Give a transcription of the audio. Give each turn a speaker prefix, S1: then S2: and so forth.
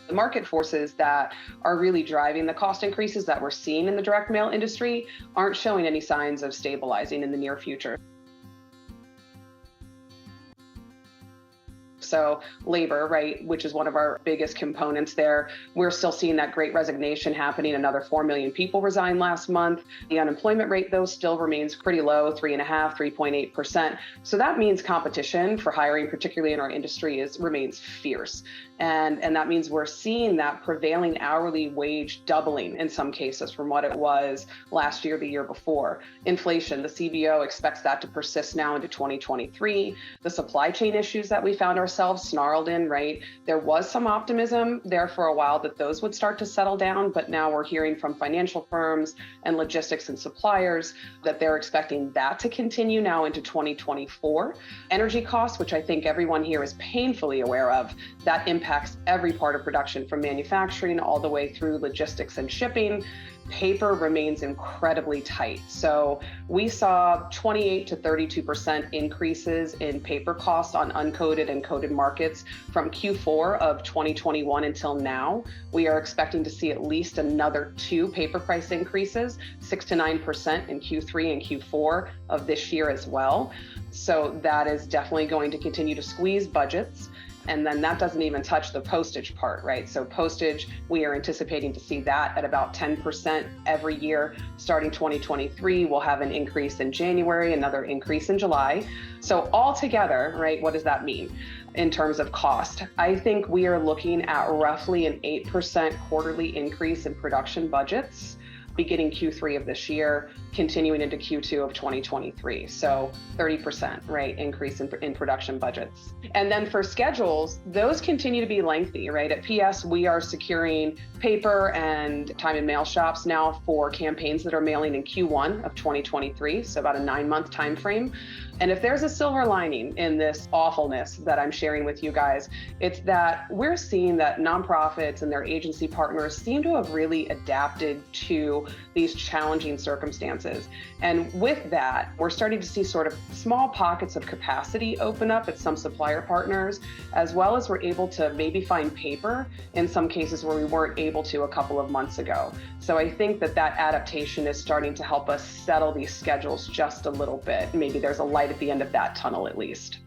S1: The market forces that are really driving the cost increases that we're seeing in the direct mail industry aren't showing any signs of stabilizing in the near future. So labor, right, which is one of our biggest components there, we're still seeing that great resignation happening. Another 4 million people resigned last month. The unemployment rate, though, still remains pretty low, 3.5%, 3.8%. So that means competition for hiring, particularly in our industry, remains fierce. And that means we're seeing that prevailing hourly wage doubling in some cases from what it was last year, the year before. Inflation, the CBO expects that to persist now into 2023. The supply chain issues that we found ourselves snarled in, right? There was some optimism there for a while that those would start to settle down, but now we're hearing from financial firms and logistics and suppliers that they're expecting that to continue now into 2024. Energy costs, which I think everyone here is painfully aware of, that impacts every part of production from manufacturing all the way through logistics and shipping. Paper remains incredibly tight. So we saw 28 to 32% increases in paper costs on uncoated and coated markets from Q4 of 2021 until now. We are expecting to see at least another 2 paper price increases, 6 to 9% in Q3 and Q4 of this year as well. So that is definitely going to continue to squeeze budgets. And then that doesn't even touch the postage part, right? So postage, we are anticipating to see that at about 10% every year. Starting 2023, we'll have an increase in January, another increase in July. So altogether, right, what does that mean in terms of cost? I think we are looking at roughly an 8% quarterly increase in production budgets beginning Q3 of this year, continuing into Q2 of 2023. So 30%, right, increase in production budgets. And then for schedules, those continue to be lengthy, right? At PS, we are securing paper and time and mail shops now for campaigns that are mailing in Q1 of 2023, so about a 9-month time frame. And if there's a silver lining in this awfulness that I'm sharing with you guys, it's that we're seeing that nonprofits and their agency partners seem to have really adapted to these challenging circumstances. And with that, we're starting to see sort of small pockets of capacity open up at some supplier partners, as well as we're able to maybe find paper in some cases where we weren't able to a couple of months ago. So I think that adaptation is starting to help us settle these schedules just a little bit. Maybe there's a light at the end of that tunnel at least.